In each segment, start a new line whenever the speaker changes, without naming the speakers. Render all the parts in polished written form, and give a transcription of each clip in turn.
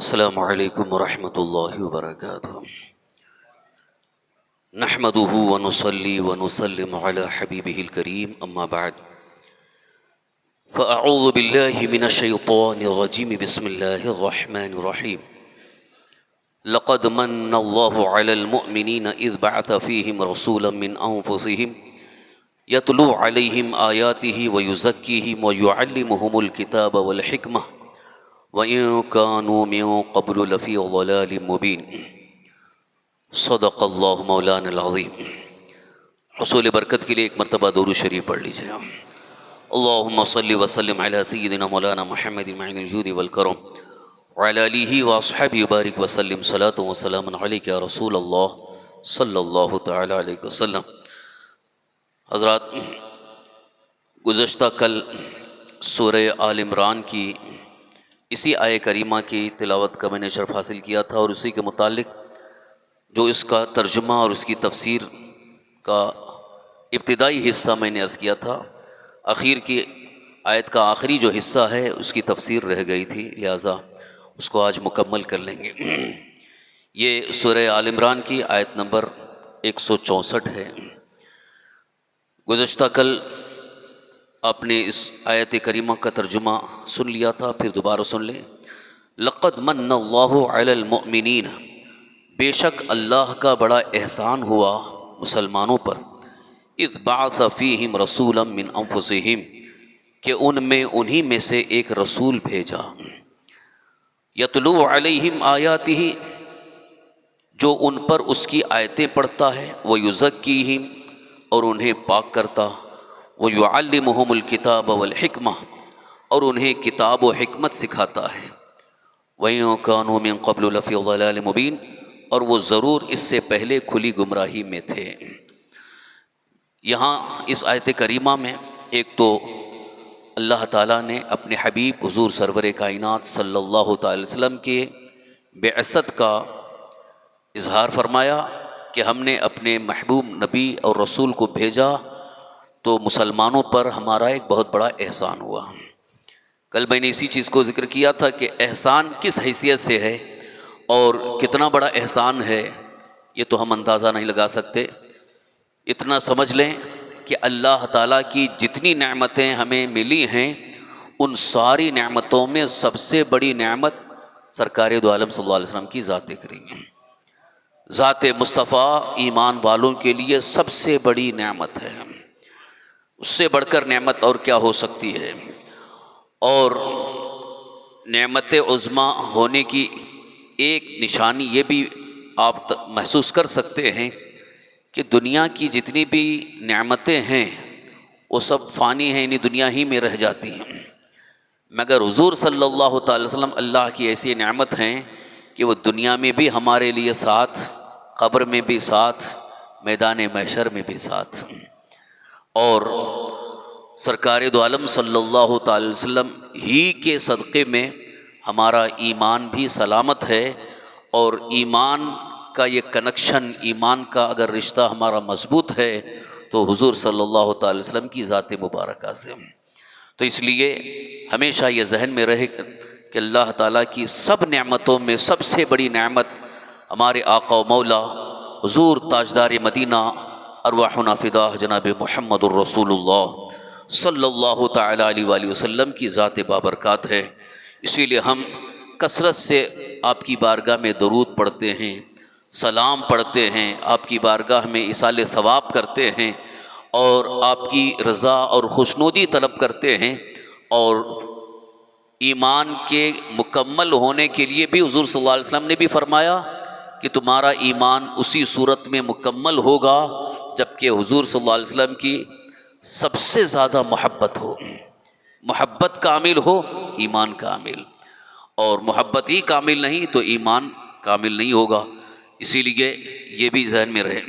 السلام علیکم ورحمۃ اللہ وبرکاتہ۔ نحمده ونصلي ونسلم على حبیبه الکریم، اما بعد فاعوذ باللہ من الشیطان الرجیم، بسم اللہ الرحمن الرحیم۔ لقد من اللہ علی المؤمنین اذ بعث فیہم رسولا من انفسہم یتلو علیہم آیاتہ ویزکیہم ویعلمہم الکتاب والحکمہ وَإِن كَانُوا مِن قَبْلُ لَفِي ضَلَالٍ مُبِينٍ۔ صدق اللہ مولانا العظیم۔ حصول برکت کے لیے ایک مرتبہ درود شریف پڑھ لیجیے۔ اللہم صلی وسلم علی سیدنا مولانا محمد معین الجود والکرم وعلی آلہ واصحابہ بارک وسلم صلاۃ وسلام علیک یا رسول اللہ صلی اللہ تعالی علیہ وسلم۔ حضرات، گزشتہ کل سورہ آل عمران کی اسی آیہ کریمہ کی تلاوت کا میں نے شرف حاصل کیا تھا، اور اسی کے متعلق جو اس کا ترجمہ اور اس کی تفسیر کا ابتدائی حصہ میں نے عرض کیا تھا۔ اخیر کی آیت کا آخری جو حصہ ہے اس کی تفسیر رہ گئی تھی، لہٰذا اس کو آج مکمل کر لیں گے۔ یہ سورہ آل عمران کی آیت نمبر 164 ہے۔ گزشتہ کل آپ نے اس آیت کریمہ کا ترجمہ سن لیا تھا، پھر دوبارہ سن لیں۔ لقد من اللہ علی المؤمنین، بے شک اللہ کا بڑا احسان ہوا مسلمانوں پر، اذ بعث فیہم رسولا من انفسہم، کہ ان میں انہی میں سے ایک رسول بھیجا، یتلو علیہم آیاتہ، جو ان پر اس کی آیتیں پڑھتا ہے، ویزکیہم، اور انہیں پاک کرتا، وَيُعَلِّمُهُمُ الْكِتَابَ وَالْحِكْمَةَ، اور انہیں کتاب و حکمت سکھاتا ہے، وَإِن كَانُوا مِن قَبْلُ لَفِي ضَلَالٍ مُبِينٍ، اور وہ ضرور اس سے پہلے کھلی گمراہی میں تھے۔ یہاں اس آیت کریمہ میں ایک تو اللہ تعالیٰ نے اپنے حبیب حضور سرور کائنات صلی اللہ تعالی وسلم کے بعثت کا اظہار فرمایا کہ ہم نے اپنے محبوب نبی اور رسول کو بھیجا تو مسلمانوں پر ہمارا ایک بہت بڑا احسان ہوا۔ کل میں نے اسی چیز کو ذکر کیا تھا کہ احسان کس حیثیت سے ہے اور کتنا بڑا احسان ہے، یہ تو ہم اندازہ نہیں لگا سکتے۔ اتنا سمجھ لیں کہ اللہ تعالیٰ کی جتنی نعمتیں ہمیں ملی ہیں، ان ساری نعمتوں میں سب سے بڑی نعمت سرکار دو عالم صلی اللہ علیہ وسلم کی ذات کریم ہے۔ ذات مصطفیٰ ایمان والوں کے لیے سب سے بڑی نعمت ہے، اس سے بڑھ کر نعمت اور کیا ہو سکتی ہے۔ اور نعمت عظمیٰ ہونے کی ایک نشانی یہ بھی آپ محسوس کر سکتے ہیں کہ دنیا کی جتنی بھی نعمتیں ہیں وہ سب فانی ہیں، یعنی دنیا ہی میں رہ جاتی ہیں، مگر حضور صلی اللہ تعالی وسلم اللہ کی ایسی نعمت ہیں کہ وہ دنیا میں بھی ہمارے لیے ساتھ، قبر میں بھی ساتھ، میدان محشر میں بھی ساتھ۔ اور سرکار دو عالم صلی اللہ تعالی وسلم ہی کے صدقے میں ہمارا ایمان بھی سلامت ہے، اور ایمان کا یہ کنیکشن، ایمان کا اگر رشتہ ہمارا مضبوط ہے تو حضور صلی اللہ تعالی وسلم کی ذات مبارکہ سے۔ تو اس لیے ہمیشہ یہ ذہن میں رہے کہ اللہ تعالیٰ کی سب نعمتوں میں سب سے بڑی نعمت ہمارے آقا و مولا حضور تاجدار مدینہ ارواحنا فدا جناب محمد الرسول اللہ صلی اللہ تعالیٰ علیہ وآلہ وسلم کی ذات بابرکات ہے۔ اسی لیے ہم کثرت سے آپ کی بارگاہ میں درود پڑھتے ہیں، سلام پڑھتے ہیں، آپ کی بارگاہ میں ایصال ثواب کرتے ہیں، اور آپ کی رضا اور خوشنودی طلب کرتے ہیں۔ اور ایمان کے مکمل ہونے کے لیے بھی حضور صلی اللہ علیہ وسلم نے بھی فرمایا کہ تمہارا ایمان اسی صورت میں مکمل ہوگا جب کہ حضور صلی اللہ علیہ وسلم کی سب سے زیادہ محبت ہو، محبت کامل ہو، ایمان کامل، اور محبت ہی کامل نہیں تو ایمان کامل نہیں ہوگا۔ اسی لیے یہ بھی ذہن میں رہے۔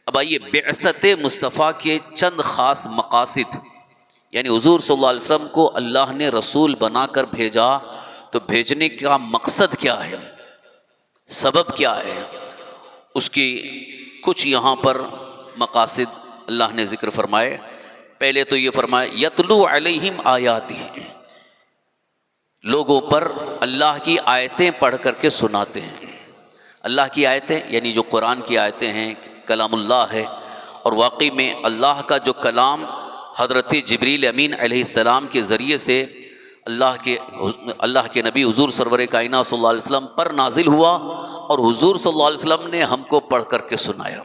اب آئیے بعثت مصطفیٰ کے چند خاص مقاصد، یعنی حضور صلی اللہ علیہ وسلم کو اللہ نے رسول بنا کر بھیجا تو بھیجنے کا مقصد کیا ہے، سبب کیا ہے، اس کی کچھ یہاں پر مقاصد اللہ نے ذکر فرمائے۔ پہلے تو یہ فرمایا یتلو علیہم آیاتہ، لوگوں پر اللہ کی آیتیں پڑھ کر کے سناتے ہیں۔ اللہ کی آیتیں یعنی جو قرآن کی آیتیں ہیں، کلام اللہ ہے، اور واقعی میں اللہ کا جو کلام حضرت جبریل امین علیہ السلام کے ذریعے سے اللہ کے نبی حضور سرور کائنات صلی اللہ علیہ وسلم پر نازل ہوا، اور حضور صلی اللہ علیہ وسلم نے ہم کو پڑھ کر کے سنایا،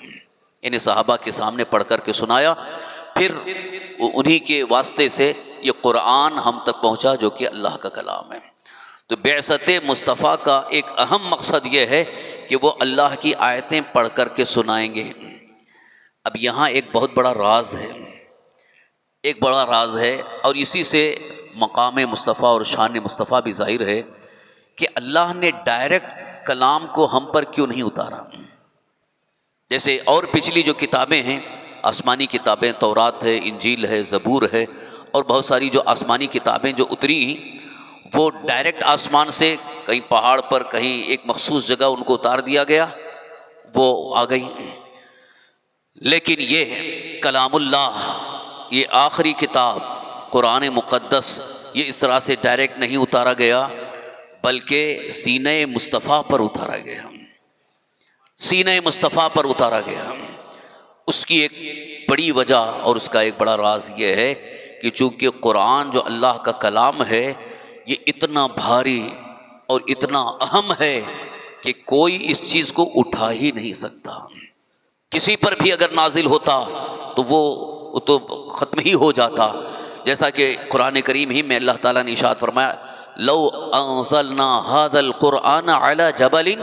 یعنی صحابہ کے سامنے پڑھ کر کے سنایا، پھر انہی کے واسطے سے یہ قرآن ہم تک پہنچا جو کہ اللہ کا کلام ہے۔ تو بعثت مصطفیٰ کا ایک اہم مقصد یہ ہے کہ وہ اللہ کی آیتیں پڑھ کر کے سنائیں گے۔ اب یہاں ایک بہت بڑا راز ہے، اور اسی سے مقام مصطفیٰ اور شان مصطفیٰ بھی ظاہر ہے کہ اللہ نے ڈائریکٹ کلام کو ہم پر کیوں نہیں اتارا۔ جیسے اور پچھلی جو کتابیں ہیں، آسمانی کتابیں، تورات ہے، انجیل ہے، زبور ہے، اور بہت ساری جو آسمانی کتابیں جو اتری وہ ڈائریکٹ آسمان سے کہیں پہاڑ پر کہیں ایک مخصوص جگہ ان کو اتار دیا گیا، وہ آ گئی۔ لیکن یہ کلام اللہ، یہ آخری کتاب قرآن مقدس، یہ اس طرح سے ڈائریکٹ نہیں اتارا گیا، بلکہ سینہ مصطفیٰ پر اتارا گیا، سینہ مصطفیٰ پر اتارا گیا۔ اس کی ایک بڑی وجہ اور اس کا ایک بڑا راز یہ ہے کہ چونکہ قرآن جو اللہ کا کلام ہے یہ اتنا بھاری اور اتنا اہم ہے کہ کوئی اس چیز کو اٹھا ہی نہیں سکتا۔ کسی پر بھی اگر نازل ہوتا تو وہ تو ختم ہی ہو جاتا، جیسا کہ قرآن کریم ہی میں اللہ تعالیٰ نے ارشاد فرمایا لو انزلنا هذا القرآن على جبل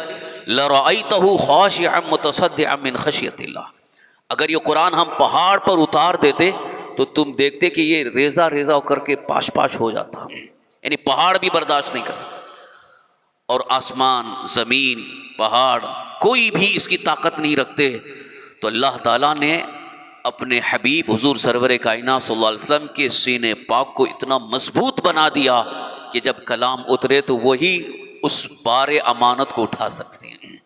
لرأيته خاشعا متصدعا من خشیۃ اللہ، اگر یہ قرآن ہم پہاڑ پر اتار دیتے تو تم دیکھتے کہ یہ ریزہ ریزہ ہو کر کے پاش پاش ہو جاتا، یعنی پہاڑ بھی برداشت نہیں کر سکتا، اور آسمان، زمین، پہاڑ کوئی بھی اس کی طاقت نہیں رکھتے۔ تو اللہ تعالیٰ نے اپنے حبیب حضور سرور کائنات صلی اللہ علیہ وسلم کے سینے پاک کو اتنا مضبوط بنا دیا کہ جب کلام اترے تو وہی اس بار امانت کو اٹھا سکتے ہیں۔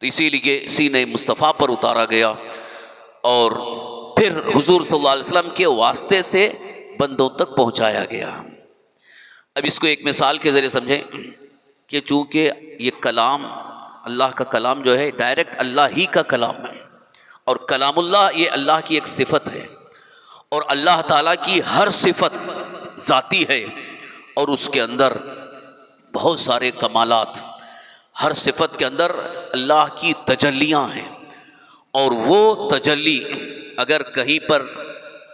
تو اسی لیے سینہ مصطفیٰ پر اتارا گیا، اور پھر حضور صلی اللہ علیہ وسلم کے واسطے سے بندوں تک پہنچایا گیا۔ اب اس کو ایک مثال کے ذریعے سمجھیں کہ چونکہ یہ کلام اللہ کا کلام جو ہے ڈائریکٹ اللہ ہی کا کلام ہے، اور کلام اللہ یہ اللہ کی ایک صفت ہے، اور اللہ تعالیٰ کی ہر صفت ذاتی ہے، اور اس کے اندر بہت سارے کمالات، ہر صفت کے اندر اللہ کی تجلیاں ہیں، اور وہ تجلی اگر کہیں پر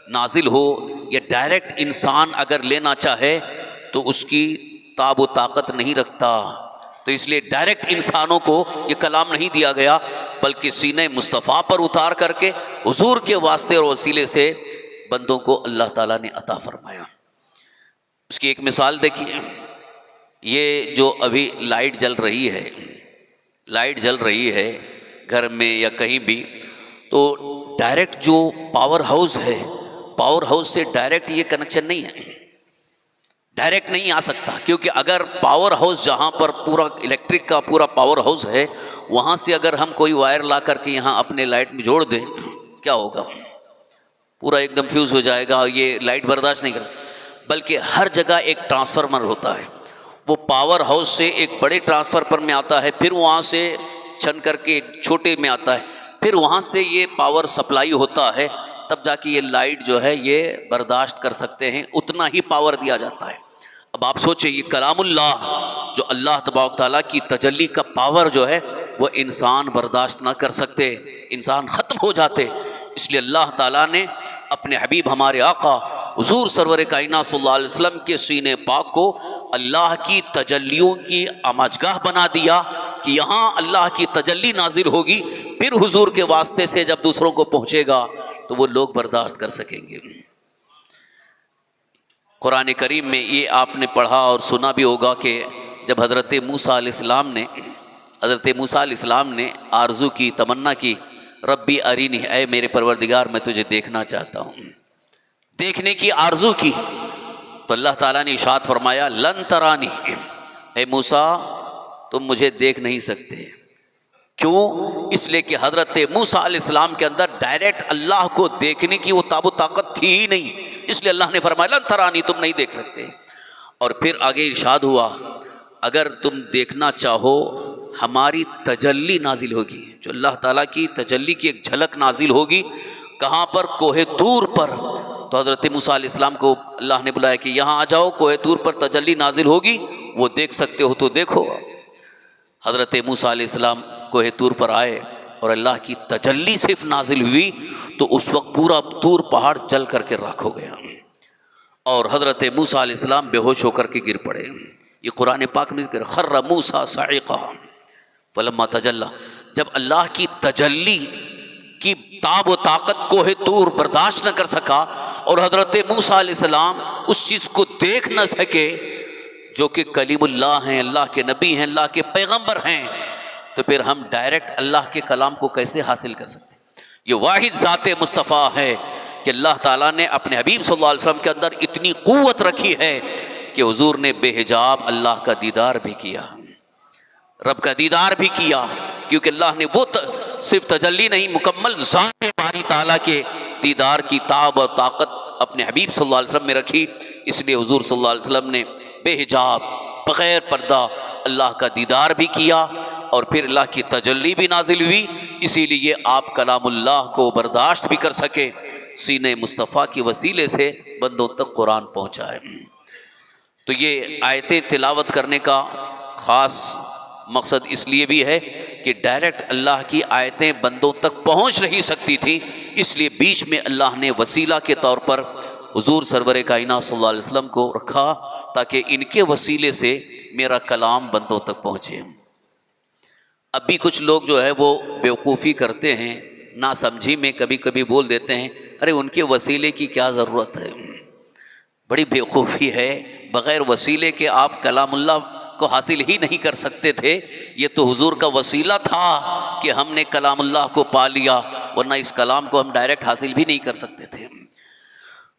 نازل ہو یا ڈائریکٹ انسان اگر لینا چاہے تو اس کی تاب و طاقت نہیں رکھتا، تو اس لیے ڈائریکٹ انسانوں کو یہ کلام نہیں دیا گیا، بلکہ سینہ مصطفیٰ پر اتار کر کے حضور کے واسطے اور وسیلے سے بندوں کو اللہ تعالیٰ نے عطا فرمایا۔ اس کی ایک مثال دیکھیے، یہ جو ابھی لائٹ جل رہی ہے گھر میں یا کہیں بھی، تو ڈائریکٹ جو پاور ہاؤس ہے، پاور ہاؤس سے ڈائریکٹ یہ کنیکشن نہیں ہے، ڈائریکٹ نہیں آ سکتا، کیونکہ اگر پاور ہاؤس جہاں پر پورا الیکٹرک کا پورا پاور ہاؤس ہے، وہاں سے اگر ہم کوئی وائر لا کر کے یہاں اپنے لائٹ میں جوڑ دیں، کیا ہوگا؟ پورا ایک دم فیوز ہو جائے گا، یہ لائٹ برداشت نہیں کرتا۔ بلکہ ہر جگہ ایک ٹرانسفارمر ہوتا ہے، وہ پاور ہاؤس سے ایک بڑے ٹرانسفارمر میں آتا ہے، پھر وہاں سے چھن کر کے ایک چھوٹے میں آتا ہے، پھر وہاں سے یہ پاور سپلائی ہوتا ہے، تب جا کے یہ لائٹ جو ہے یہ برداشت کر سکتے ہیں، اتنا ہی پاور دیا جاتا ہے۔ اب آپ سوچیں، یہ کلام اللہ جو اللہ تبارک تعالیٰ کی تجلی کا پاور جو ہے وہ انسان برداشت نہ کر سکتے، انسان ختم ہو جاتے، اس لیے اللہ تعالیٰ نے اپنے حبیب ہمارے آقا حضور سرور کائنات صلی اللہ علیہ وسلم کے سینے پاک کو اللہ کی تجلیوں کی آماجگاہ بنا دیا کہ یہاں اللہ کی تجلی نازل ہوگی، پھر حضور کے واسطے سے جب دوسروں کو پہنچے گا تو وہ لوگ برداشت کر سکیں گے۔ قرآن کریم میں یہ آپ نے پڑھا اور سنا بھی ہوگا کہ جب حضرت موسیٰ علیہ السلام نے آرزو کی، تمنا کی، ربی ارینی، اے میرے پروردگار میں تجھے دیکھنا چاہتا ہوں، دیکھنے کی آرزو کی، تو اللہ تعالیٰ نے ارشاد فرمایا لن ترانی، اے موسیٰ تم مجھے دیکھ نہیں سکتے۔ کیوں؟ اس لیے کہ حضرت موسیٰ علیہ السلام کے اندر ڈائریکٹ اللہ کو دیکھنے کی وہ تاب و طاقت تھی ہی نہیں، اس لیے اللہ نے فرمایا لن ترانی، تم نہیں دیکھ سکتے۔ اور پھر آگے ارشاد ہوا اگر تم دیکھنا چاہو ہماری تجلی نازل ہوگی، جو اللہ تعالیٰ کی تجلی کی ایک جھلک نازل ہوگی، کہاں پر؟ کوہ طور پر۔ تو حضرت موسیٰ علیہ السلام کو اللہ نے بلایا کہ یہاں آ جاؤ، کوہ طور پر تجلی نازل ہوگی، وہ دیکھ سکتے ہو تو دیکھو۔ حضرت موسیٰ علیہ السلام کوہ طور پر آئے اور اللہ کی تجلی صرف نازل ہوئی تو اس وقت پورا طور پہاڑ جل کر کے راکھ ہو گیا، اور حضرت موسیٰ علیہ السلام بے ہوش ہو کر کے گر پڑے۔ یہ قرآن پاک میں ذکر، خر موسیٰ صعقا فلما تجلی، جب اللہ کی تجلی کی تاب و طاقت کوہ طور برداشت نہ کر سکا اور حضرت موسیٰ علیہ السلام اس چیز کو دیکھ نہ سکے جو کہ کلیم اللہ ہیں، اللہ کے نبی ہیں، اللہ کے پیغمبر ہیں، تو پھر ہم ڈائریکٹ اللہ کے کلام کو کیسے حاصل کر سکتے؟ یہ واحد ذات مصطفیٰ ہے کہ اللہ تعالیٰ نے اپنے حبیب صلی اللہ علیہ وسلم کے اندر اتنی قوت رکھی ہے کہ حضور نے بے حجاب اللہ کا دیدار بھی کیا، رب کا دیدار بھی کیا، کیونکہ اللہ نے وہ صرف تجلی نہیں، مکمل ذات باری تعالیٰ کے دیدار کی تاب اور طاقت اپنے حبیب صلی اللہ علیہ وسلم میں رکھی۔ اس لیے حضور صلی اللہ علیہ وسلم نے بے حجاب بغیر پردہ اللہ کا دیدار بھی کیا، اور پھر اللہ کی تجلی بھی نازل ہوئی، اسی لیے آپ کلام اللہ کو برداشت بھی کر سکے، سینے مصطفیٰ کی وسیلے سے بندوں تک قرآن پہنچائے۔ تو یہ آیتیں تلاوت کرنے کا خاص مقصد اس لیے بھی ہے کہ ڈائریکٹ اللہ کی آیتیں بندوں تک پہنچ نہیں سکتی تھی، اس لیے بیچ میں اللہ نے وسیلہ کے طور پر حضور سرور کائنات صلی اللہ علیہ وسلم کو رکھا تاکہ ان کے وسیلے سے میرا کلام بندوں تک پہنچے۔ اب بھی کچھ لوگ جو ہے وہ بیوقوفی کرتے ہیں، نا سمجھی میں کبھی کبھی بول دیتے ہیں ارے ان کے وسیلے کی کیا ضرورت ہے۔ بڑی بیوقوفی ہے، بغیر وسیلے کے آپ کلام اللہ کو حاصل ہی نہیں کر سکتے تھے، یہ تو حضور کا وسیلہ تھا کہ ہم نے کلام اللہ کو پا لیا، ورنہ اس کلام کو ہم ڈائریکٹ حاصل بھی نہیں کر سکتے تھے۔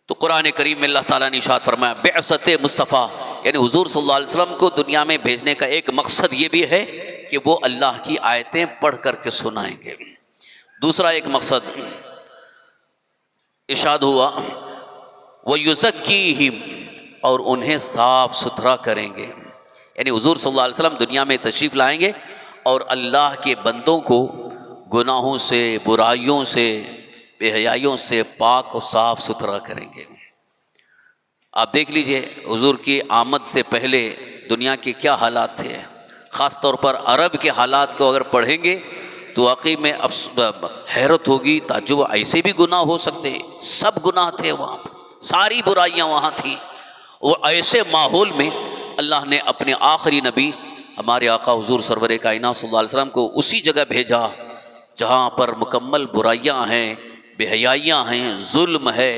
تو قرآن کریم میں اللہ تعالیٰ نے ارشاد فرمایا بعثت مصطفیٰ، یعنی حضور صلی اللہ علیہ وسلم کو دنیا میں بھیجنے کا ایک مقصد یہ بھی ہے کہ وہ اللہ کی آیتیں پڑھ کر کے سنائیں گے۔ دوسرا ایک مقصد ارشاد ہوا وَيُزَكِّيهِمْ، اور انہیں صاف ستھرا کریں گے، یعنی حضور صلی اللہ علیہ وسلم دنیا میں تشریف لائیں گے اور اللہ کے بندوں کو گناہوں سے، برائیوں سے، بے حیائیوں سے پاک و صاف ستھرا کریں گے۔ آپ دیکھ لیجئے حضور کی آمد سے پہلے دنیا کے کیا حالات تھے، خاص طور پر عرب کے حالات کو اگر پڑھیں گے تو واقعی میں حیرت ہوگی، تعجب، ایسے بھی گناہ ہو سکتے ہیں؟ سب گناہ تھے وہاں پر، ساری برائیاں وہاں تھیں، اور ایسے ماحول میں اللہ نے اپنے آخری نبی ہمارے آقا حضور سرور کائنات صلی اللہ علیہ وسلم کو اسی جگہ بھیجا جہاں پر مکمل برائیاں ہیں، بے حیائیاں ہیں، ظلم ہے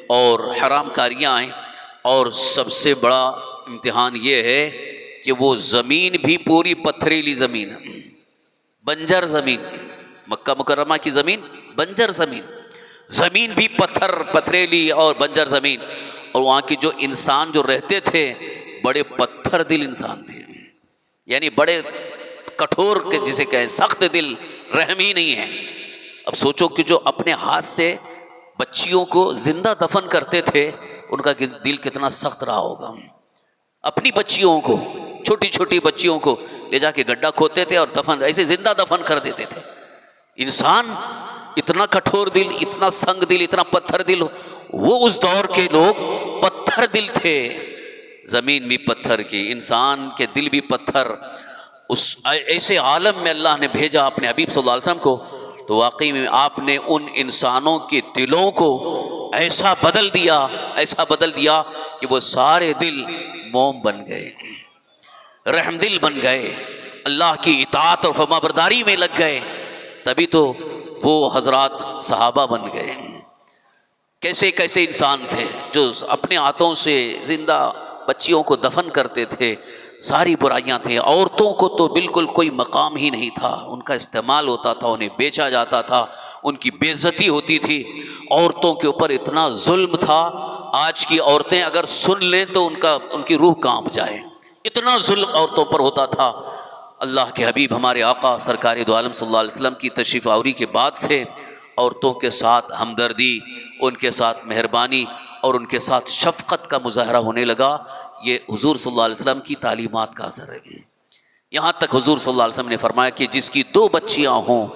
اور حرام کاریاں ہیں، اور سب سے بڑا امتحان یہ ہے کہ وہ زمین بھی پوری پتھریلی زمین ہے، بنجر زمین، مکہ مکرمہ کی زمین بنجر زمین، زمین بھی پتھریلی اور بنجر زمین، اور وہاں کی جو انسان جو رہتے تھے بڑے پتھر دل انسان تھے، یعنی بڑے کٹھور کے جسے کہیں سخت دل، رحم ہی نہیں ہے۔ اب سوچو کہ جو اپنے ہاتھ سے بچیوں کو زندہ دفن کرتے تھے ان کا دل کتنا سخت رہا ہوگا، اپنی بچیوں کو، چھوٹی چھوٹی بچیوں کو لے جا کے گڈھا کھودتے تھے اور دفن ایسے زندہ دفن کر دیتے تھے۔ انسان اتنا کٹھور دل، اتنا سنگ دل، اتنا پتھر دل، وہ اس دور کے لوگ پتھر دل تھے، زمین بھی پتھر کی، انسان کے دل بھی پتھر، اس ایسے عالم میں اللہ نے بھیجا اپنے حبیب صلی اللہ علیہ وسلم کو، تو واقعی میں آپ نے ان انسانوں کے دلوں کو ایسا بدل دیا کہ وہ سارے دل موم بن گئے، رحم دل بن گئے، اللہ کی اطاعت اور فرما برداری میں لگ گئے، تبھی تو وہ حضرات صحابہ بن گئے۔ کیسے کیسے انسان تھے جو اپنے ہاتھوں سے زندہ بچیوں کو دفن کرتے تھے، ساری برائیاں تھیں، عورتوں کو تو بالکل کوئی مقام ہی نہیں تھا، ان کا استعمال ہوتا تھا، انہیں بیچا جاتا تھا، ان کی بے عزتی ہوتی تھی، عورتوں کے اوپر اتنا ظلم تھا، آج کی عورتیں اگر سن لیں تو ان کی روح کانپ جائے، اتنا ظلم عورتوں پر ہوتا تھا۔ اللہ کے حبیب ہمارے آقا سرکار دو عالم صلی اللہ علیہ وسلم کی تشریف آوری کے بعد سے عورتوں کے ساتھ ہمدردی، ان کے ساتھ مہربانی اور ان کے ساتھ شفقت کا مظاہرہ ہونے لگا۔ یہ حضور صلی اللہ علیہ وسلم کی تعلیمات کا اثر ہے۔ یہاں تک حضور صلی اللہ علیہ وسلم نے فرمایا کہ جس کی 2 بچیاں ہوں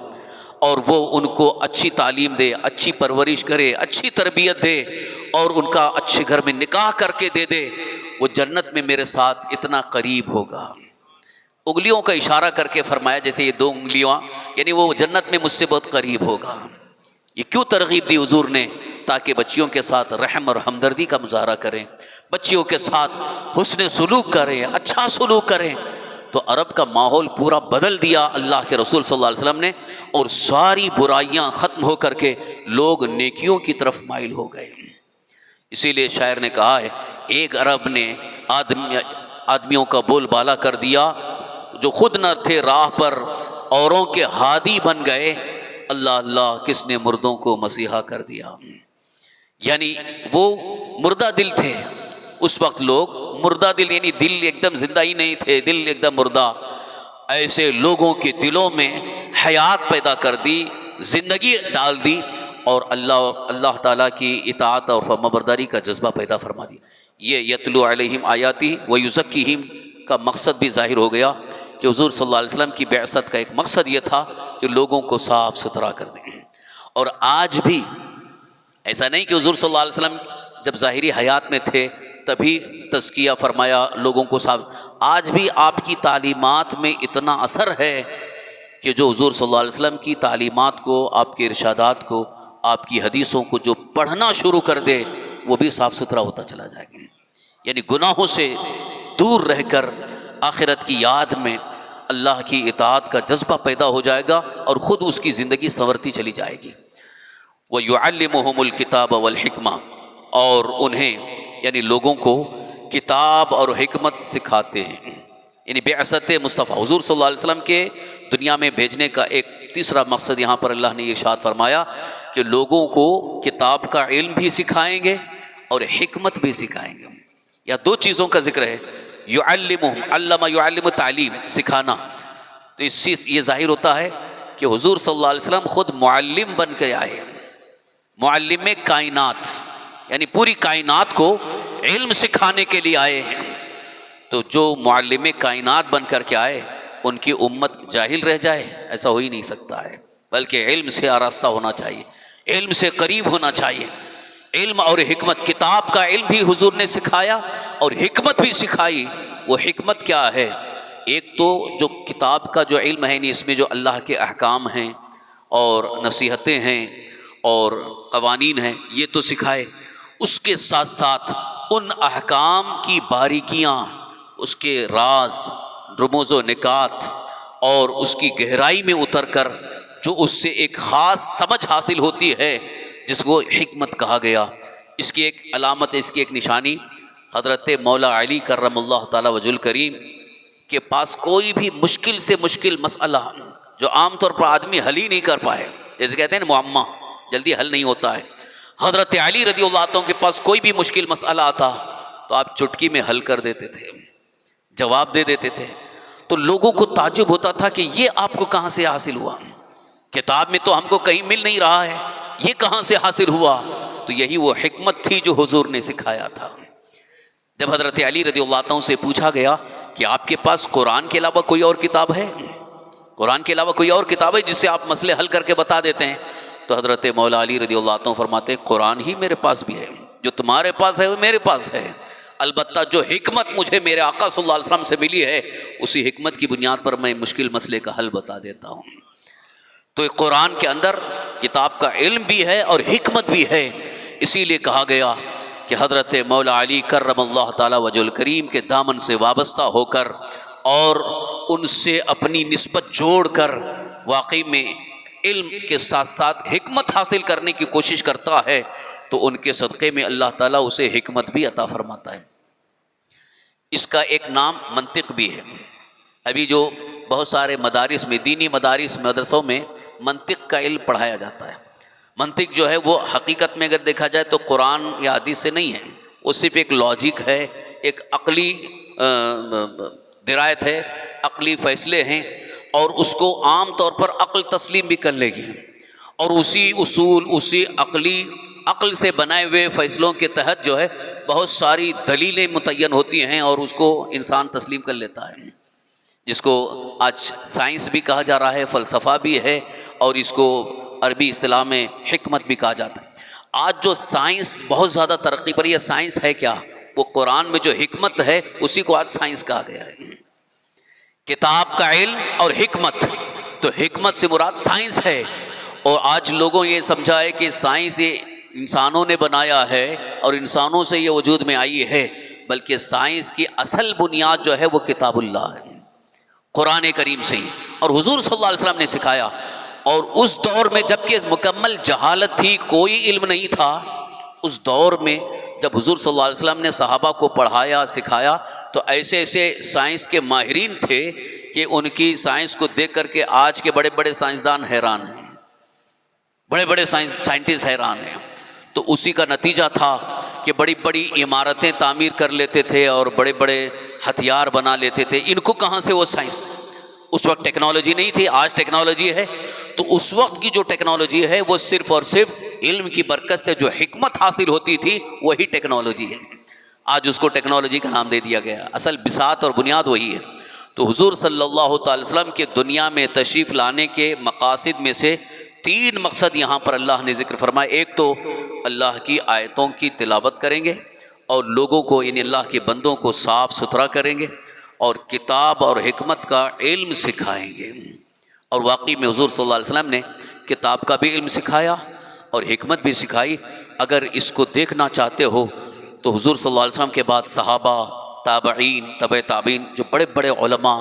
اور وہ ان کو اچھی تعلیم دے، اچھی پرورش کرے، اچھی تربیت دے اور ان کا اچھے گھر میں نکاح کر کے دے دے، وہ جنت میں میرے ساتھ اتنا قریب ہوگا۔ انگلیوں کا اشارہ کر کے فرمایا جیسے یہ 2 انگلیاں، یعنی وہ جنت میں مجھ سے بہت قریب ہوگا۔ یہ کیوں ترغیب دی حضور نے؟ تاکہ بچیوں کے ساتھ رحم اور ہمدردی کا مظاہرہ کریں، بچیوں کے ساتھ حسن سلوک کریں، اچھا سلوک کریں۔ تو عرب کا ماحول پورا بدل دیا اللہ کے رسول صلی اللہ علیہ وسلم نے، اور ساری برائیاں ختم ہو کر کے لوگ نیکیوں کی طرف مائل ہو گئے۔ اسی لیے شاعر نے کہا ہے، ایک عرب نے آدمیوں کا بول بالا کر دیا، جو خود نہ تھے راہ پر اوروں کے ہادی بن گئے، اللہ اللہ کس نے مردوں کو مسیحا کر دیا۔ یعنی وہ مردہ دل تھے اس وقت، لوگ مردہ دل، یعنی دل ایک دم زندہ ہی نہیں تھے، دل ایک دم مردہ۔ ایسے لوگوں کے دلوں میں حیات پیدا کر دی، زندگی ڈال دی، اور اللہ تعالیٰ کی اطاعت اور فرمانبرداری کا جذبہ پیدا فرما دیا۔ یہ یتلو علیہم آیاتی ویزکیہم کا مقصد بھی ظاہر ہو گیا کہ حضور صلی اللہ علیہ وسلم کی بعثت کا ایک مقصد یہ تھا کہ لوگوں کو صاف ستھرا کر دیں۔ اور آج بھی ایسا نہیں کہ حضور صلی اللہ علیہ وسلم جب ظاہری حیات میں تھے تبھی تزکیہ فرمایا لوگوں کو صاف، آج بھی آپ کی تعلیمات میں اتنا اثر ہے کہ جو حضور صلی اللہ علیہ وسلم کی تعلیمات کو، آپ کے ارشادات کو، آپ کی حدیثوں کو جو پڑھنا شروع کر دے وہ بھی صاف ستھرا ہوتا چلا جائے گا۔ یعنی گناہوں سے دور رہ کر آخرت کی یاد میں اللہ کی اطاعت کا جذبہ پیدا ہو جائے گا اور خود اس کی زندگی سنورتی چلی جائے گی۔ وَيُعَلِّمُهُمُ الْكِتَابَ وَالْحِكْمَةَ، اور انہیں یعنی لوگوں کو کتاب اور حکمت سکھاتے ہیں۔ یعنی بعثت مصطفیٰ حضور صلی اللہ علیہ وسلم کے دنیا میں بھیجنے کا ایک تیسرا مقصد یہاں پر اللہ نے ارشاد فرمایا کہ لوگوں کو کتاب کا علم بھی سکھائیں گے اور حکمت بھی سکھائیں گے۔ یا 2 چیزوں کا ذکر ہے، یعلمہم، علم یعلم، تعلیم، سکھانا۔ تو اس سے یہ ظاہر ہوتا ہے کہ حضور صلی اللہ علیہ وسلم خود معلم بن کے آئے، معلم کائنات، یعنی پوری کائنات کو علم سکھانے کے لیے آئے ہیں۔ تو جو معلم کائنات بن کر کے آئے ان کی امت جاہل رہ جائے، ایسا ہو ہی نہیں سکتا ہے، بلکہ علم سے آراستہ ہونا چاہیے، علم سے قریب ہونا چاہیے۔ علم اور حکمت، کتاب کا علم بھی حضور نے سکھایا اور حکمت بھی سکھائی۔ وہ حکمت کیا ہے؟ ایک تو جو کتاب کا جو علم ہے، اس میں جو اللہ کے احکام ہیں اور نصیحتیں ہیں اور قوانین ہیں، یہ تو سکھائے۔ اس کے ساتھ ساتھ ان احکام کی باریکیاں، اس کے راز، رموز و نکات اور اس کی گہرائی میں اتر کر جو اس سے ایک خاص سمجھ حاصل ہوتی ہے جس کو حکمت کہا گیا۔ اس کی ایک علامت، اس کی ایک نشانی، حضرت مولا علی کرم اللہ تعالی وجہ الکریم کے پاس کوئی بھی مشکل سے مشکل مسئلہ جو عام طور پر آدمی حل ہی نہیں کر پائے، جیسے کہتے ہیں نا معمہ جلدی حل نہیں ہوتا ہے، حضرت علی رضی اللہ عنہ کے پاس کوئی بھی مشکل مسئلہ آتا تو آپ چٹکی میں حل کر دیتے تھے، جواب دے دیتے تھے۔ تو لوگوں کو تعجب ہوتا تھا کہ یہ آپ کو کہاں سے حاصل ہوا؟ کتاب میں تو ہم کو کہیں مل نہیں رہا ہے، یہ کہاں سے حاصل ہوا؟ تو یہی وہ حکمت تھی جو حضور نے سکھایا تھا۔ جب حضرت علی رضی اللہ عنہ سے پوچھا گیا کہ آپ کے پاس قرآن کے علاوہ کوئی اور کتاب ہے؟ قرآن کے علاوہ کوئی اور کتاب ہے جس سے آپ مسئلے حل کر کے بتا دیتے ہیں؟ تو حضرت مولا علی رضی اللہ عنہ فرماتے ہیں قرآن ہی میرے پاس بھی ہے، جو تمہارے پاس ہے وہ میرے پاس ہے، البتہ جو حکمت مجھے میرے آقا صلی اللہ علیہ وسلم سے ملی ہے اسی حکمت کی بنیاد پر میں مشکل مسئلے کا حل بتا دیتا ہوں۔ تو قرآن کے اندر کتاب کا علم بھی ہے اور حکمت بھی ہے، اسی لیے کہا گیا کہ حضرت مولا علی کرم اللہ تعالی وجہ الکریم کے دامن سے وابستہ ہو کر اور ان سے اپنی نسبت جوڑ کر واقعی میں علم کے ساتھ ساتھ حکمت حاصل کرنے کی کوشش کرتا ہے تو ان کے صدقے میں اللہ تعالیٰ اسے حکمت بھی عطا فرماتا ہے۔ اس کا ایک نام منطق بھی ہے۔ ابھی جو بہت سارے مدارس میں، دینی مدارس مدرسوں میں منطق کا علم پڑھایا جاتا ہے۔ منطق جو ہے وہ حقیقت میں اگر دیکھا جائے تو قرآن یا حدیث سے نہیں ہے، وہ صرف ایک لاجک ہے، ایک عقلی درایت ہے، عقلی فیصلے ہیں، اور اس کو عام طور پر عقل تسلیم بھی کر لے گی، اور اسی اصول، اسی عقلی عقل سے بنائے ہوئے فیصلوں کے تحت جو ہے بہت ساری دلیلیں متعین ہوتی ہیں اور اس کو انسان تسلیم کر لیتا ہے، جس کو آج سائنس بھی کہا جا رہا ہے، فلسفہ بھی ہے، اور اس کو عربی اصطلاح میں حکمت بھی کہا جاتا ہے۔ آج جو سائنس بہت زیادہ ترقی پر، یہ سائنس ہے کیا؟ وہ قرآن میں جو حکمت ہے اسی کو آج سائنس کہا گیا ہے۔ کتاب کا علم اور حکمت، تو حکمت سے مراد سائنس ہے، اور آج لوگوں یہ سمجھا ہے کہ سائنس یہ انسانوں نے بنایا ہے اور انسانوں سے یہ وجود میں آئی ہے، بلکہ سائنس کی اصل بنیاد جو ہے وہ کتاب اللہ ہے، قرآن کریم سے ہی، اور حضور صلی اللہ علیہ وسلم نے سکھایا۔ اور اس دور میں جبکہ مکمل جہالت تھی، کوئی علم نہیں تھا، اس دور میں جب حضور صلی اللہ علیہ وسلم نے صحابہ کو پڑھایا سکھایا تو ایسے ایسے سائنس کے ماہرین تھے کہ ان کی سائنس کو دیکھ کر کے آج کے بڑے بڑے سائنسدان حیران ہیں، بڑے بڑے سائنٹسٹ حیران ہیں۔ تو اسی کا نتیجہ تھا کہ بڑی بڑی عمارتیں تعمیر کر لیتے تھے اور بڑے بڑے ہتھیار بنا لیتے تھے۔ ان کو کہاں سے وہ سائنس؟ اس وقت ٹیکنالوجی نہیں تھی، آج ٹیکنالوجی ہے۔ تو اس وقت کی جو ٹیکنالوجی ہے وہ صرف اور صرف علم کی برکت سے جو حکمت حاصل ہوتی تھی وہی ٹیکنالوجی ہے۔ آج اس کو ٹیکنالوجی کا نام دے دیا گیا، اصل بساط اور بنیاد وہی ہے۔ تو حضور صلی اللہ تعالی وسلم کے دنیا میں تشریف لانے کے مقاصد میں سے 3 مقصد یہاں پر اللہ نے ذکر فرمائے۔ ایک تو اللہ کی آیتوں کی تلاوت کریں گے اور لوگوں کو یعنی اللہ کے بندوں کو صاف ستھرا کریں گے اور کتاب اور حکمت کا علم سکھائیں گے۔ اور واقعی میں حضور صلی اللہ علیہ وسلم نے کتاب کا بھی علم سکھایا اور حکمت بھی سکھائی۔ اگر اس کو دیکھنا چاہتے ہو تو حضور صلی اللہ علیہ وسلم کے بعد صحابہ، تابعین، تبع تابعین، جو بڑے بڑے علماء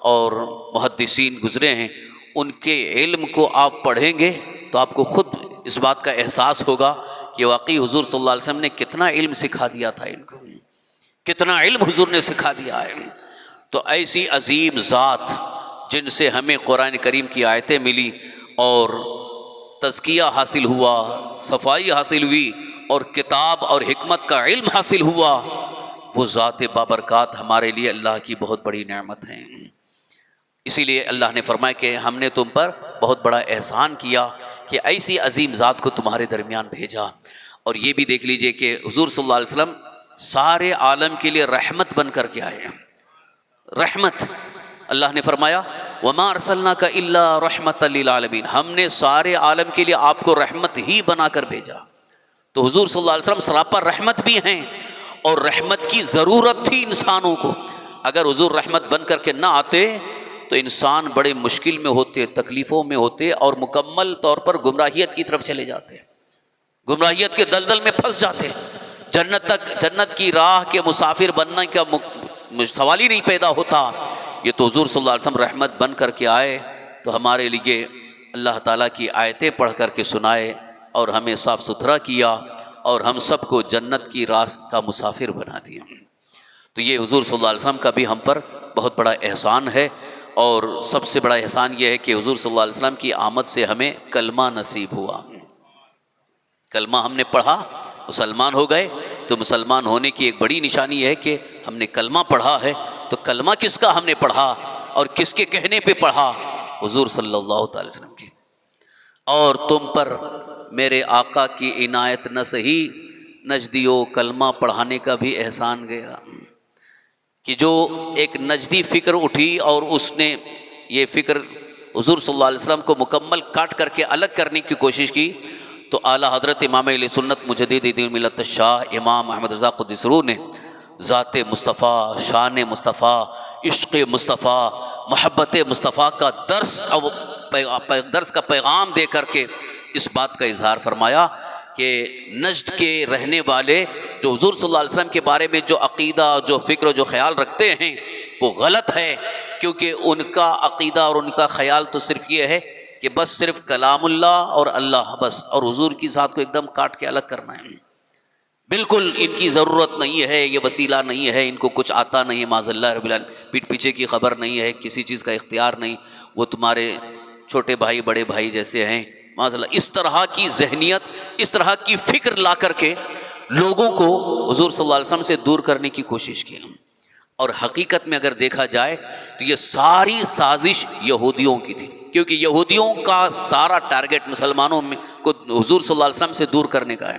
اور محدثین گزرے ہیں، ان کے علم کو آپ پڑھیں گے تو آپ کو خود اس بات کا احساس ہوگا کہ واقعی حضور صلی اللہ علیہ وسلم نے کتنا علم سکھا دیا تھا، ان کو کتنا علم حضور نے سکھا دیا ہے۔ تو ایسی عظیم ذات جن سے ہمیں قرآن کریم کی آیتیں ملی اور تزکیہ حاصل ہوا، صفائی حاصل ہوئی اور کتاب اور حکمت کا علم حاصل ہوا، وہ ذات بابرکات ہمارے لیے اللہ کی بہت بڑی نعمت ہیں۔ اسی لیے اللہ نے فرمایا کہ ہم نے تم پر بہت بڑا احسان کیا کہ ایسی عظیم ذات کو تمہارے درمیان بھیجا۔ اور یہ بھی دیکھ لیجئے کہ حضور صلی اللہ علیہ وسلم سارے عالم کے لیے رحمت بن کر کے آئے ہیں، رحمت۔ اللہ نے فرمایا وَمَا أَرْسَلْنَاكَ إِلَّا رَحْمَةً لِلْعَالَمِينَ، ہم نے سارے عالم کے لیے آپ کو رحمت ہی بنا کر بھیجا۔ تو حضور صلی اللہ علیہ وسلم سراپا رحمت بھی ہیں، اور رحمت کی ضرورت تھی انسانوں کو۔ اگر حضور رحمت بن کر کے نہ آتے تو انسان بڑے مشکل میں ہوتے، تکلیفوں میں ہوتے اور مکمل طور پر گمراہیت کی طرف چلے جاتے، گمراہیت کے دلدل میں پھنس جاتے، جنت کی راہ کے مسافر بننے کا سوال ہی نہیں پیدا ہوتا۔ یہ تو حضور صلی اللہ علیہ وسلم رحمت بن کر کے آئے تو ہمارے لیے اللہ تعالیٰ کی آیتیں پڑھ کر کے سنائے اور ہمیں صاف ستھرا کیا اور ہم سب کو جنت کی راہ کا مسافر بنا دیا۔ تو یہ حضور صلی اللہ علیہ وسلم کا بھی ہم پر بہت بڑا احسان ہے، اور سب سے بڑا احسان یہ ہے کہ حضور صلی اللہ علیہ وسلم کی آمد سے ہمیں کلمہ نصیب ہوا۔ کلمہ ہم نے پڑھا، مسلمان ہو گئے۔ تو مسلمان ہونے کی ایک بڑی نشانی ہے کہ ہم نے کلمہ پڑھا ہے۔ تو کلمہ کس کا ہم نے پڑھا اور کس کے کہنے پہ پڑھا؟ حضور صلی اللہ تعالی وسلم کی۔ اور تم پر میرے آقا کی عنایت نہ سہی نجدیو، کلمہ پڑھانے کا بھی احسان گیا کہ جو ایک نجدی فکر اٹھی اور اس نے یہ فکر حضور صلی اللہ علیہ وسلم کو مکمل کاٹ کر کے الگ کرنے کی کوشش کی، تو اعلیٰ حضرت امام اہل سنت مجدد دین ملت شاہ امام احمد رضا قدس روح نے ذات مصطفیٰ، شان مصطفیٰ، عشق مصطفیٰ، محبت مصطفیٰ کا درس کا پیغام دے کر کے اس بات کا اظہار فرمایا کہ نجد کے رہنے والے جو حضور صلی اللہ علیہ وسلم کے بارے میں جو عقیدہ، جو فکر، جو خیال رکھتے ہیں وہ غلط ہے، کیونکہ ان کا عقیدہ اور ان کا خیال تو صرف یہ ہے کہ بس صرف کلام اللہ اور اللہ بس، اور حضور کی ذات کو ایک دم کاٹ کے الگ کرنا ہے۔ بالکل ان کی ضرورت نہیں ہے، یہ وسیلہ نہیں ہے، ان کو کچھ آتا نہیں ہے، معاذ اللہ رب العالمین، پیٹھ پیچھے کی خبر نہیں ہے، کسی چیز کا اختیار نہیں، وہ تمہارے چھوٹے بھائی بڑے بھائی جیسے ہیں، معاذ اللہ۔ اس طرح کی ذہنیت، اس طرح کی فکر لا کر کے لوگوں کو حضور صلی اللہ علیہ وسلم سے دور کرنے کی کوشش کی۔ اور حقیقت میں اگر دیکھا جائے تو یہ ساری سازش یہودیوں کی تھی۔ کیونکہ یہودیوں کا سارا ٹارگٹ مسلمانوں کو حضور صلی اللہ علیہ وسلم سے دور کرنے کا ہے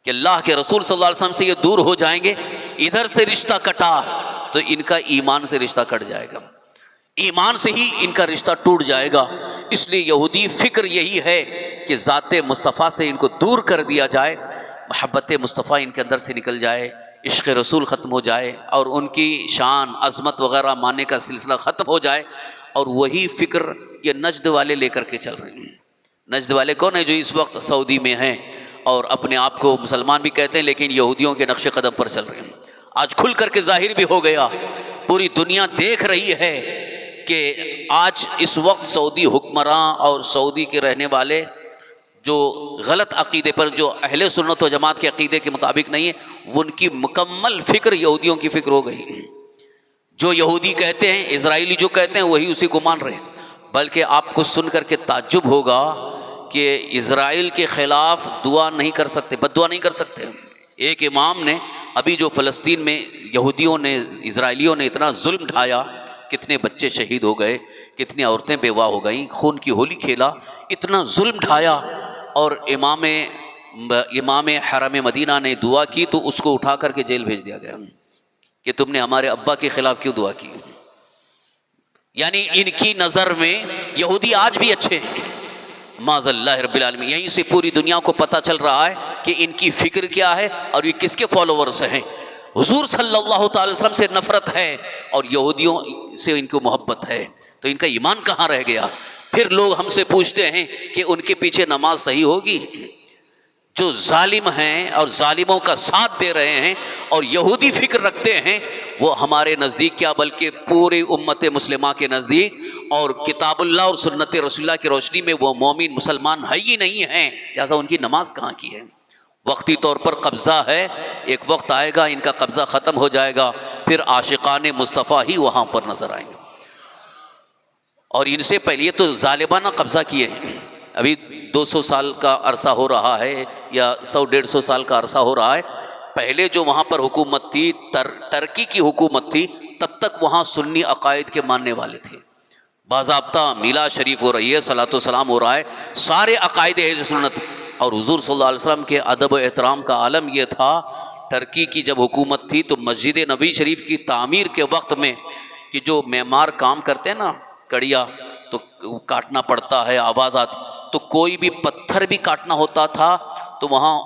کہ اللہ کے رسول صلی اللہ علیہ وسلم سے یہ دور ہو جائیں گے، ادھر سے رشتہ کٹا تو ان کا ایمان سے رشتہ کٹ جائے گا، ایمان سے ہی ان کا رشتہ ٹوٹ جائے گا۔ اس لیے یہودی فکر یہی ہے کہ ذات مصطفیٰ سے ان کو دور کر دیا جائے، محبت مصطفیٰ ان کے اندر سے نکل جائے، عشق رسول ختم ہو جائے اور ان کی شان عظمت وغیرہ ماننے کا سلسلہ ختم ہو جائے۔ اور وہی فکر یہ نجد والے لے کر کے چل رہے ہیں۔ نجد والے کون ہیں؟ جو اس وقت سعودی میں ہیں اور اپنے آپ کو مسلمان بھی کہتے ہیں لیکن یہودیوں کے نقش قدم پر چل رہے ہیں۔ آج کھل کر کے ظاہر بھی ہو گیا، پوری دنیا دیکھ رہی ہے کہ آج اس وقت سعودی حکمراں اور سعودی کے رہنے والے جو غلط عقیدے پر، جو اہل سنت و جماعت کے عقیدے کے مطابق نہیں ہے، وہ ان کی مکمل فکر یہودیوں کی فکر ہو گئی۔ جو یہودی کہتے ہیں، اسرائیلی جو کہتے ہیں، وہی اسی کو مان رہے ہیں۔ بلکہ آپ کو سن کر کے تعجب ہوگا کہ اسرائیل کے خلاف دعا نہیں کر سکتے، بد دعا نہیں کر سکتے۔ ایک امام نے ابھی جو فلسطین میں یہودیوں نے، اسرائیلیوں نے اتنا ظلم ڈھایا، کتنے بچے شہید ہو گئے، کتنی عورتیں بیوہ ہو گئیں، خون کی ہولی کھیلا، اتنا ظلم ڈھایا، اور امام حرم مدینہ نے دعا کی تو اس کو اٹھا کر کے جیل بھیج دیا گیا کہ تم نے ہمارے ابا کے خلاف کیوں دعا کی۔ یعنی ان کی نظر میں یہودی آج بھی اچھے ہیں، معاذ اللہ رب العالمین۔ یہیں سے پوری دنیا کو پتہ چل رہا ہے کہ ان کی فکر کیا ہے اور یہ کس کے فالوورز ہیں۔ حضور صلی اللہ تعالی وسلم سے نفرت ہے اور یہودیوں سے ان کو محبت ہے، تو ان کا ایمان کہاں رہ گیا؟ پھر لوگ ہم سے پوچھتے ہیں کہ ان کے پیچھے نماز صحیح ہوگی؟ جو ظالم ہیں اور ظالموں کا ساتھ دے رہے ہیں اور یہودی فکر رکھتے ہیں، وہ ہمارے نزدیک کیا بلکہ پوری امت مسلمہ کے نزدیک اور کتاب اللہ اور سنت رسول اللہ کی روشنی میں وہ مومن مسلمان ہے ہی نہیں ہیں، لہٰذا ان کی نماز کہاں کی ہے؟ وقتی طور پر قبضہ ہے، ایک وقت آئے گا ان کا قبضہ ختم ہو جائے گا، پھر عاشقان مصطفیٰ ہی وہاں پر نظر آئیں گے۔ اور ان سے پہلے یہ تو ظالمانہ قبضہ کیے ہیں، ابھی 200 سال کا عرصہ ہو رہا ہے یا 100-150 سال کا عرصہ ہو رہا ہے۔ پہلے جو وہاں پر حکومت تھی، ترکی کی حکومت تھی، تب تک وہاں سنی عقائد کے ماننے والے تھے۔ باضابطہ میلاد شریف ہو رہی ہے، صلاۃ و سلام ہو رہا ہے، سارے عقائد اہل سنت۔ اور حضور صلی اللہ علیہ وسلم کے ادب و احترام کا عالم یہ تھا، ترکی کی جب حکومت تھی تو مسجد نبی شریف کی تعمیر کے وقت میں کہ جو معمار کام کرتے ہیں نا، کڑیا تو کاٹنا پڑتا ہے، آواز آتی، تو کوئی بھی پتھر بھی کاٹنا ہوتا تھا تو وہاں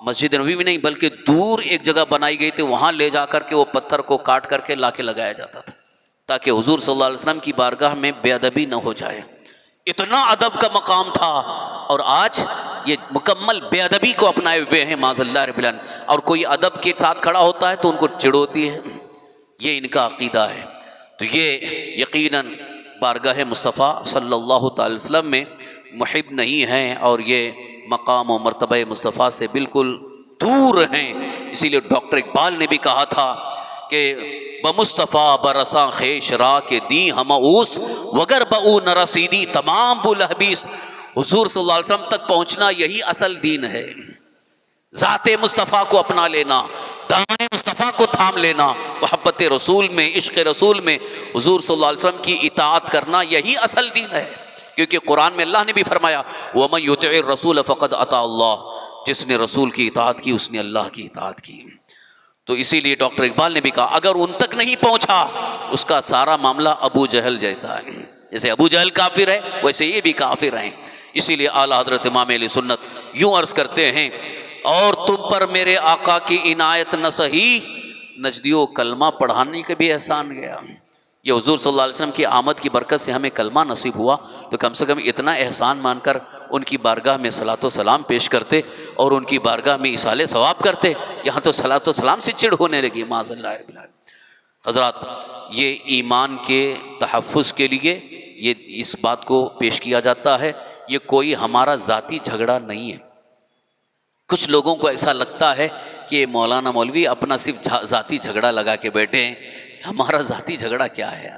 مسجد نبی میں نہیں بلکہ دور ایک جگہ بنائی گئی تھی، وہاں لے جا کر کے وہ پتھر کو کاٹ کر کے لا کے لگایا جاتا تھا تاکہ حضور صلی اللہ علیہ وسلم کی بارگاہ میں بے ادبی نہ ہو جائے۔ اتنا ادب کا مقام تھا، اور آج یہ مکمل بے ادبی کو اپنائے ہوئے ہیں، معاذ اللہ رب العالمین۔ اور کوئی ادب کے ساتھ کھڑا ہوتا ہے تو ان کو چڑ ہوتی ہے، یہ ان کا عقیدہ ہے۔ تو یہ یقیناً بارگاہ مصطفیٰ صلی اللہ تعالی وسلم میں محب نہیں ہیں اور یہ مقام و مرتبہ مصطفیٰ سے بالکل دور ہیں۔ اسی لیے ڈاکٹر اقبال نے بھی کہا تھا کہ بمصطفیٰ برساں خیش را کے دی ہم اوس وگر بہو نہ رسیدی تمام بلحبیس۔ حضور صلی اللہ علیہ وسلم تک پہنچنا یہی اصل دین ہے، ذات مصطفیٰ کو اپنا لینا، دامن مصطفیٰ کو تھام لینا، محبت رسول میں، عشق رسول میں حضور صلی اللہ علیہ وسلم کی اطاعت کرنا، یہی اصل دین ہے۔ کیونکہ قرآن میں اللہ نے بھی فرمایا وَمَن يُطِعِ الرَّسُولَ فَقَدْ أَطَاعَ اللَّهَ، جس نے رسول کی اطاعت کی اس نے اللہ کی اطاعت کی۔ تو اسی لیے ڈاکٹر اقبال نے بھی کہا اگر ان تک نہیں پہنچا اس کا سارا معاملہ ابو جہل جیسا ہے، جیسے ابو جہل کافر ہے ویسے یہ بھی کافر ہیں۔ اسی لیے اعلیٰ حضرت امام اہل سنت یوں عرض کرتے ہیں اور تم پر میرے آقا کی عنایت نہ سہی، نجدیوں کلمہ پڑھانے کا بھی احسان گیا۔ یہ حضور صلی اللہ علیہ وسلم کی آمد کی برکت سے ہمیں کلمہ نصیب ہوا، تو کم سے کم اتنا احسان مان کر ان کی بارگاہ میں صلاۃ و سلام پیش کرتے اور ان کی بارگاہ میں ایصال ثواب کرتے۔ یہاں تو صلاۃ و سلام سے چڑ ہونے لگی، معاذ اللہ رب العالمین۔ حضرات، یہ ایمان کے تحفظ کے لیے یہ اس بات کو پیش کیا جاتا ہے، یہ کوئی ہمارا ذاتی جھگڑا نہیں ہے۔ کچھ لوگوں کو ایسا لگتا ہے کہ مولانا مولوی اپنا صرف ذاتی جھگڑا لگا کے بیٹھے ہیں، ہمارا ذاتی جھگڑا کیا ہے؟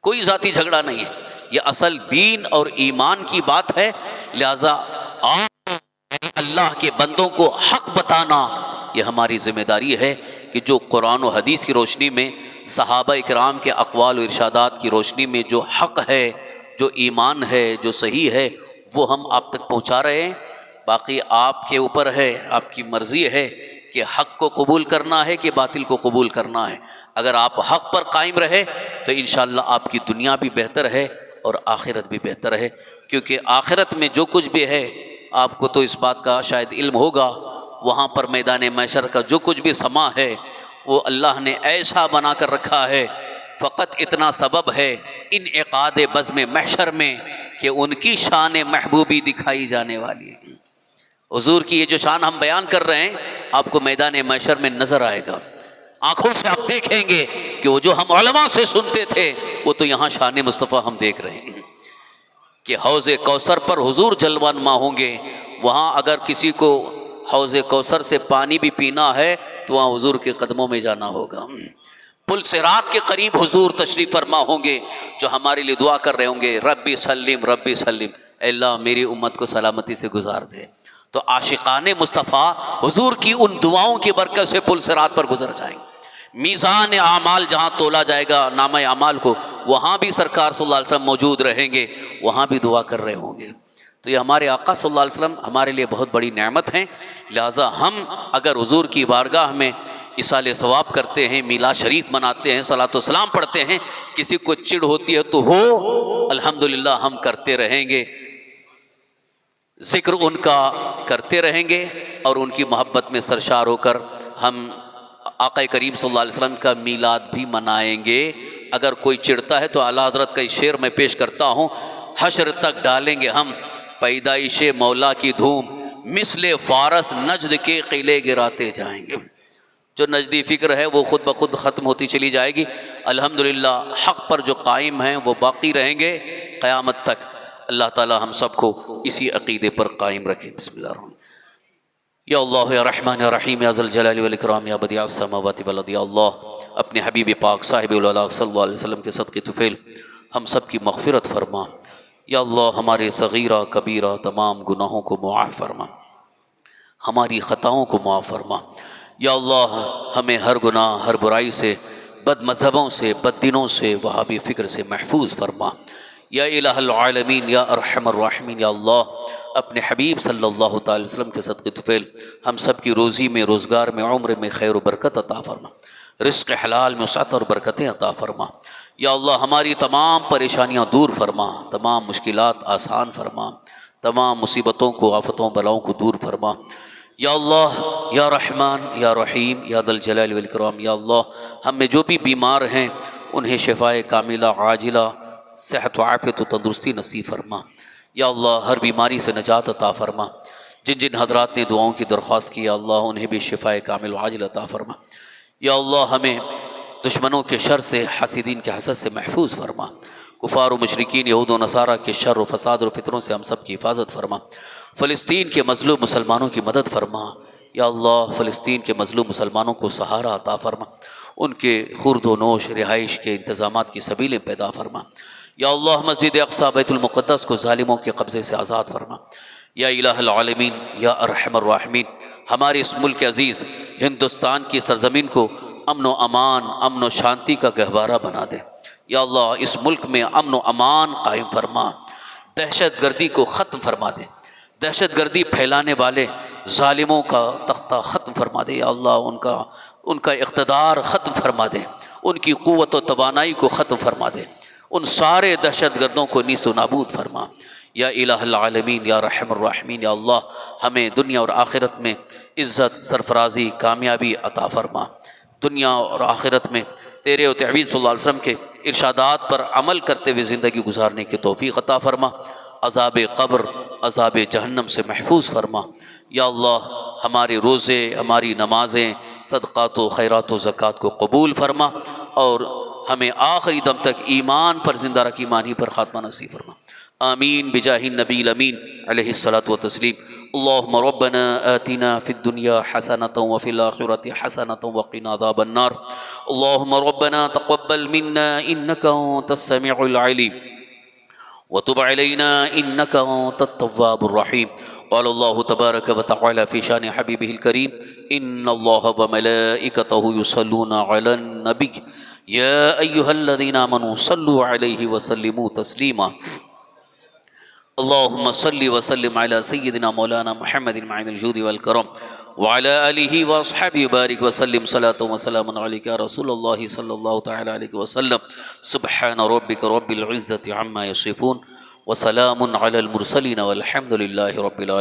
کوئی ذاتی جھگڑا نہیں ہے، یہ اصل دین اور ایمان کی بات ہے۔ لہذا آپ اللہ کے بندوں کو حق بتانا یہ ہماری ذمہ داری ہے کہ جو قرآن و حدیث کی روشنی میں، صحابہ کرام کے اقوال و ارشادات کی روشنی میں جو حق ہے جو ایمان ہے، جو صحیح ہے، وہ ہم آپ تک پہنچا رہے ہیں۔ باقی آپ کے اوپر ہے، آپ کی مرضی ہے کہ حق کو قبول کرنا ہے کہ باطل کو قبول کرنا ہے۔ اگر آپ حق پر قائم رہے تو انشاءاللہ آپ کی دنیا بھی بہتر ہے اور آخرت بھی بہتر ہے، کیونکہ آخرت میں جو کچھ بھی ہے، آپ کو تو اس بات کا شاید علم ہوگا، وہاں پر میدان محشر کا جو کچھ بھی سما ہے وہ اللہ نے ایسا بنا کر رکھا ہے، فقط اتنا سبب ہے انعقاد بزم محشر میں کہ ان کی شان محبوبی دکھائی جانے والی ہے۔ حضور کی یہ جو شان ہم بیان کر رہے ہیں آپ کو میدان محشر میں نظر آئے گا، آنکھوں سے آپ دیکھیں گے کہ وہ جو ہم علماء سے سنتے تھے وہ تو یہاں شان مصطفیٰ ہم دیکھ رہے ہیں کہ حوض کوثر پر حضور جلوہ نما ہوں گے۔ وہاں اگر کسی کو حوض کوثر سے پانی بھی پینا ہے تو وہاں حضور کے قدموں میں جانا ہوگا۔ پل صراط کے قریب حضور تشریف فرما ہوں گے، جو ہمارے لیے دعا کر رہے ہوں گے، ربی سلم ربی سلم، اے اللہ میری امت کو سلامتی سے گزار دے۔ تو عاشقان مصطفیٰ حضور کی ان دعاؤں کی برکت سے پل صراط پر گزر جائیں گے۔ میزان اعمال جہاں تولا جائے گا نامہ اعمال کو، وہاں بھی سرکار صلی اللہ علیہ وسلم موجود رہیں گے، وہاں بھی دعا کر رہے ہوں گے۔ تو یہ ہمارے آقا صلی اللہ علیہ وسلم ہمارے لیے بہت بڑی نعمت ہیں، لہٰذا ہم اگر حضور کی بارگاہ میں اصال ثواب کرتے ہیں، میلاد شریف مناتے ہیں، صلاۃ و سلام پڑھتے ہیں، کسی کو چڑ ہوتی ہے تو ہو، الحمدللہ ہم کرتے رہیں گے، ذکر ان کا کرتے رہیں گے، اور ان کی محبت میں سرشار ہو کر ہم آقا کریم صلی اللہ علیہ وسلم کا میلاد بھی منائیں گے۔ اگر کوئی چڑھتا ہے تو اعلیٰ حضرت کا شعر میں پیش کرتا ہوں، حشر تک ڈالیں گے ہم پیدائش مولا کی دھوم، مثل فارس نجد کے قلعے گراتے جائیں گے۔ جو نجدی فکر ہے وہ خود بخود ختم ہوتی چلی جائے گی، الحمدللہ حق پر جو قائم ہیں وہ باقی رہیں گے قیامت تک۔ اللہ تعالی ہم سب کو اسی عقیدے پر قائم رکھے۔ بسم اللہ الرحمن الرحیم۔ یا اللہ یا رحمان یا رحیم یا ذی الجلال والاکرام یا بدیع السماوات والارض، یا اللہ اپنے حبیب پاک صاحب الولاء صلی اللہ علیہ وسلم کے صدقے طفیل ہم سب کی مغفرت فرما۔ یا اللہ ہمارے صغیرہ کبیرہ تمام گناہوں کو معاف فرما، ہماری خطاؤں کو معاف فرما۔ یا اللہ ہمیں ہر گناہ، ہر برائی سے، بد مذہبوں سے، بد دینوں سے، وہابی فکر سے محفوظ فرما۔ یا الہ العالمین یا ارحم الراحمین، یا اللہ اپنے حبیب صلی اللہ تعالی وسلم کے صدقے طفیل ہم سب کی روزی میں، روزگار میں، عمر میں خیر و برکت عطا فرما، رزق حلال میں وسعت اور برکتیں عطا فرما۔ یا اللہ ہماری تمام پریشانیاں دور فرما، تمام مشکلات آسان فرما، تمام مصیبتوں کو، آفتوں، بلاؤں کو دور فرما۔ یا اللہ یا رحمان یا رحیم یا ذی الجلال والاکرام، یا اللہ ہم میں جو بھی بیمار ہیں انہیں شفائے کاملہ عاجلہ، صحت و عافیت و تندرستی نصیب فرما۔ یا اللہ ہر بیماری سے نجات عطا فرما۔ جن جن حضرات نے دعاؤں کی درخواست کی، یا اللہ انہیں بھی شفائے کامل و عاجل عطا فرما۔ یا اللہ ہمیں دشمنوں کے شر سے، حاسدین کے حسد سے محفوظ فرما۔ کفار و مشرکین، یہود و نصارہ کے شر و فساد اور فتنوں سے ہم سب کی حفاظت فرما۔ فلسطین کے مظلوم مسلمانوں کی مدد فرما۔ یا اللہ فلسطین کے مظلوم مسلمانوں کو سہارا عطا فرما، ان کے خورد و نوش، رہائش کے انتظامات کی سبیلیں پیدا فرما۔ یا اللہ مسجد اقصی بیت المقدس کو ظالموں کے قبضے سے آزاد فرما۔ یا الہ العالمین یا ارحم الراحمین ہمارے اس ملک عزیز ہندوستان کی سرزمین کو امن و امان، امن و شانتی کا گہوارہ بنا دے۔ یا اللہ اس ملک میں امن و امان قائم فرما، دہشت گردی کو ختم فرما دے، دہشت گردی پھیلانے والے ظالموں کا تختہ ختم فرما دے۔ یا اللہ ان کا اقتدار ختم فرما دے، ان کی قوت و توانائی کو ختم فرما دے، ان سارے دہشت گردوں کو نیست و نابود فرما۔ یا الہ العالمین یا رحم الراحمین، یا اللہ ہمیں دنیا اور آخرت میں عزت، سرفرازی، کامیابی عطا فرما۔ دنیا اور آخرت میں تیرے و حبیب صلی اللہ علیہ وسلم کے ارشادات پر عمل کرتے ہوئے زندگی گزارنے کی توفیق عطا فرما۔ عذاب قبر، عذاب جہنم سے محفوظ فرما۔ یا اللہ ہمارے روزے، ہماری نمازیں، صدقات و خیرات و زکوٰۃ کو قبول فرما، اور ہمیں آخری دم تک ایمان پر زندہ رکھ، ایمان ہی پر خاتمہ نصیب فرما۔ آمین بجاہ النبی الامین علیہ الصلاۃ والتسلیم۔ اللہم ربنا آتنا فی الدنیا حسنۃ وفی الآخرۃ حسنۃ وقنا عذاب النار۔ اللہم ربنا تقبل منا انک انت السمیع العلیم وتب علینا انک انت التواب الرحیم۔ قال اللہ تبارک وتعالی فی شان حبیبہ الکریم ان اللہ وملائکتہ یصلون علی النبی یا ایہا الذین آمنوا صلوا علیہ وسلموا تسلیما۔ اللهم صل وسلم على سيدنا مولانا محمد معين الجود والكرم وعلى آله وأصحابه وبارك وسلم صلاة وسلام عليك يا رسول الله صلى الله تعالى عليه وسلم. سبحان ربك رب العزة عما يصفون وسلام على المرسلين والحمد لله رب العالمين.